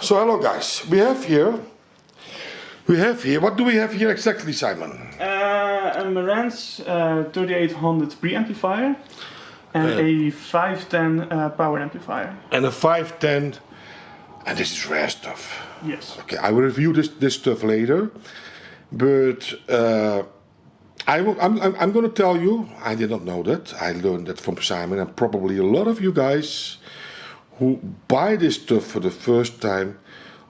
So hello guys, we have here, what do we have here exactly, Simon? A Marantz 3800 preamplifier and a 510 power amplifier. And a 510, and this is rare stuff. Yes. Okay, I will review this stuff later, but I'm going to tell you, I did not know that, I learned that from Simon, and probably a lot of you guys who buy this stuff for the first time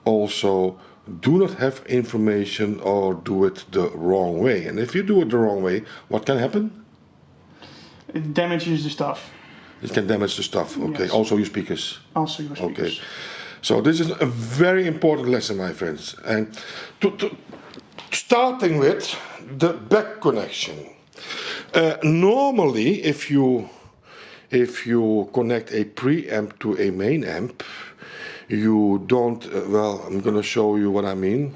also do not have information or do it the wrong way. And if you do it the wrong way, what can happen? It damages the stuff. It can damage the stuff, okay. Yes. Also your speakers. Also your speakers. Okay. So this is a very important lesson, my friends. And starting with the back connection. Normally, if you connect a preamp to a main amp, you don't, well, I'm going to show you what I mean.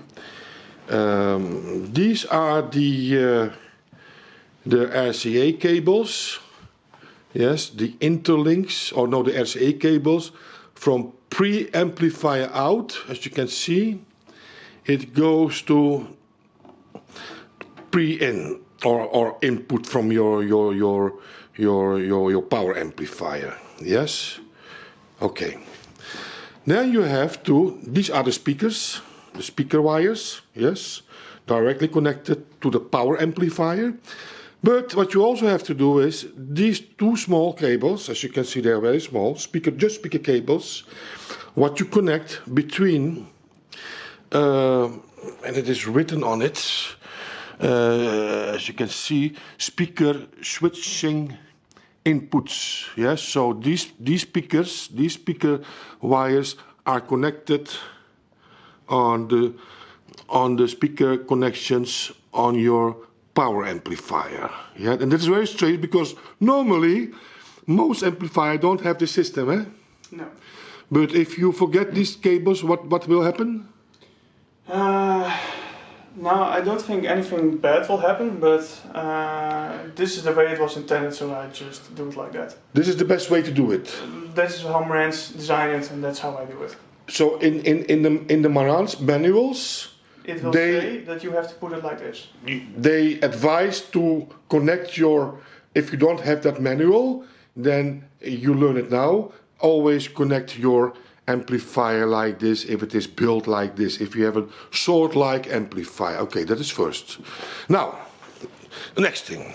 These are the RCA cables, yes, the interlinks, or no, the RCA cables from preamplifier out. As you can see, it goes to pre-in or input from your power amplifier. Yes, okay. Then you have these are the speakers, the speaker wires, yes, directly connected to the power amplifier. But what you also have to do is these two small cables, as you can see, they are very small, just speaker cables, what you connect between, and it is written on it, as you can see, speaker switching inputs. Yes, so these speaker wires are connected on the speaker connections on your power amplifier. Yeah, and that is very strange because normally most amplifiers don't have this system, eh? No. But if you forget these cables, what will happen? No, I don't think anything bad will happen, but this is the way it was intended, so I just do it like that. This is the best way to do it. That is how Marantz designed it, and that's how I do it. So in the Marantz manuals, it will say that you have to put it like this. They advise to connect if you don't have that manual, then you learn it now. Always connect your amplifier like this if it is built like this, if you have a sword-like amplifier. Okay, that is first. Now, the next thing.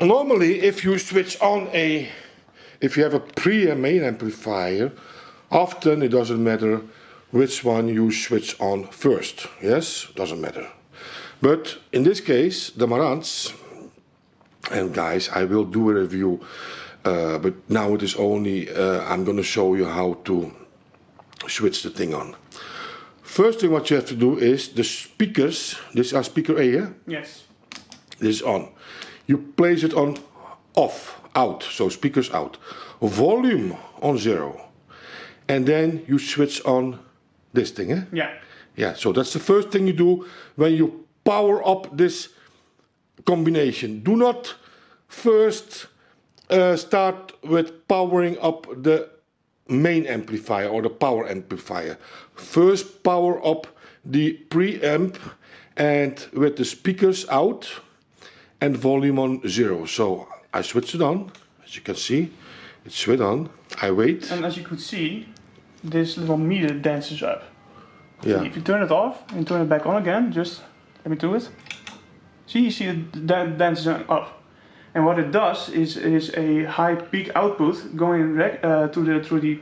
Normally, if you switch on if you have a pre-and main amplifier, often it doesn't matter which one you switch on first. Yes, doesn't matter. But in this case, the Marantz, and guys, I will do a review. But now it is only, I'm going to show you how to switch the thing on. First thing what you have to do is the speakers, these are speaker A, yeah? Yes. This is on. You place it on off, out, so speakers out. Volume on 0. And then you switch on this thing, eh? Yeah. Yeah, so that's the first thing you do when you power up this combination. Do not first start with powering up the main amplifier or the power amplifier. First power up the preamp and with the speakers out and volume on 0. So I switch it on, as you can see, it's switched on. I wait. And as you could see, this little meter dances up. Yeah. If you turn it off and turn it back on again, just let me do it. See, you see it dances up. And what it does is a high peak output going through the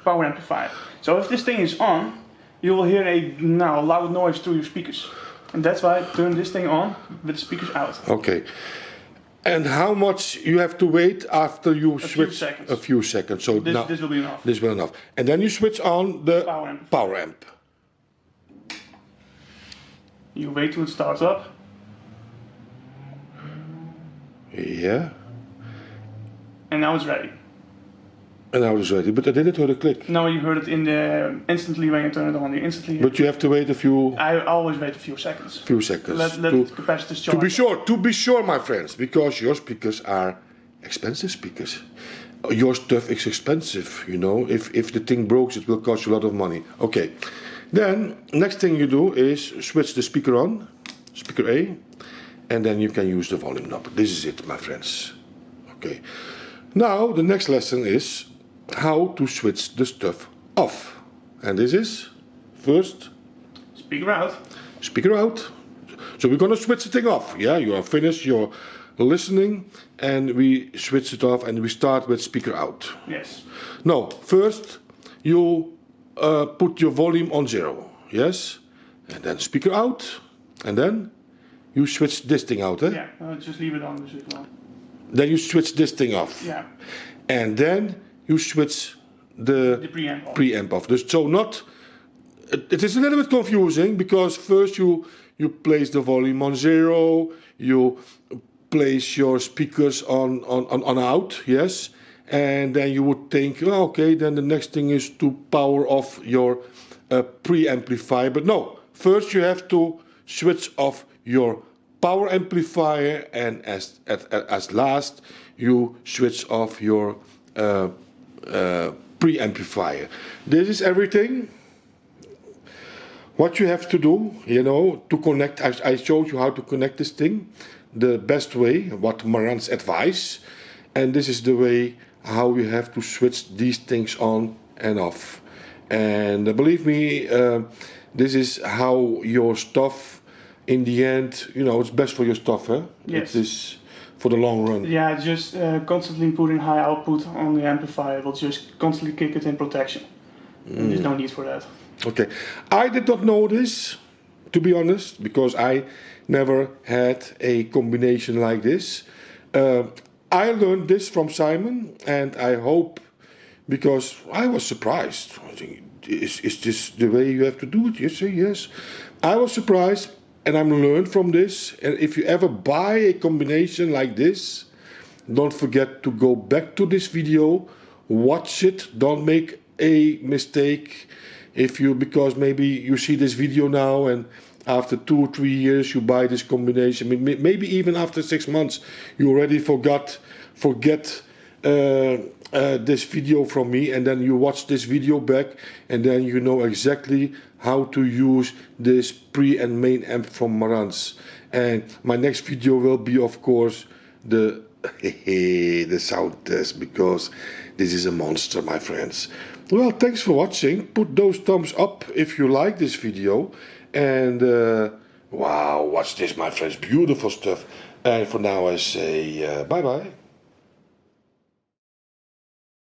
power amplifier. So if this thing is on, you will hear a loud noise through your speakers. And that's why I turn this thing on with the speakers out. Okay. And how much you have to wait after you switch? Few seconds. A few seconds. So this will be enough. This will be enough. And then you switch on the power amp. You wait till it starts up. Yeah. And now it's ready. And now it's ready, but I didn't hear the click. No, you heard it instantly when you turn it on. You instantly. But you have to wait a few. I always wait a few seconds. Few seconds. Let the capacitors charge. To be sure, my friends, because your speakers are expensive speakers, your stuff is expensive, you know. If the thing breaks, it will cost you a lot of money. Okay. Then next thing you do is switch the speaker on, speaker A, and then you can use the volume knob. This is it, my friends. Okay. Now the next lesson is how to switch the stuff off. And this is first Speaker out. speaker out. So we're gonna switch the thing off. Yeah, you are finished your listening and we switch it off and we start with speaker out. Yes. No, first you put your volume on 0. Yes, and then speaker out, and then you switch this thing out. Eh? Yeah, just leave it on. Just leave it on. Then you switch this thing off. Yeah. And then you switch the preamp off. Preamp off. So not. It is a little bit confusing because first you place the volume on 0. You place your speakers on out. Yes. And then you would think, oh, okay, then the next thing is to power off your preamplifier. But no, first you have to switch off your power amplifier, and as last you switch off your preamplifier. This is everything. What you have to do, you know, to connect. I showed you how to connect this thing, the best way, what Marantz advice, and this is the way how you have to switch these things on and off. And believe me, this is how your stuff, in the end, you know, it's best for your stuff, eh? Yes. It is for the long run. Yeah, just constantly putting high output on the amplifier will just constantly kick it in protection. There's no need for that. Okay, I did not know this, to be honest, because I never had a combination like this. I learned this from Simon, and I hope, because I was surprised. I think, is this the way you have to do it? You say yes. I was surprised, and I'm learned from this. And if you ever buy a combination like this, don't forget to go back to this video, watch it. Don't make a mistake. Because maybe you see this video now and after 2 or 3 years you buy this combination. Maybe even after 6 months you already forget this video from me, and then you watch this video back and then you know exactly how to use this pre and main amp from Marantz. And my next video will be, of course, the sound test, because this is a monster, my friends. Well, thanks for watching. Put those thumbs up if you like this video. And wow, watch this, my friends. Beautiful stuff. And for now I say bye bye.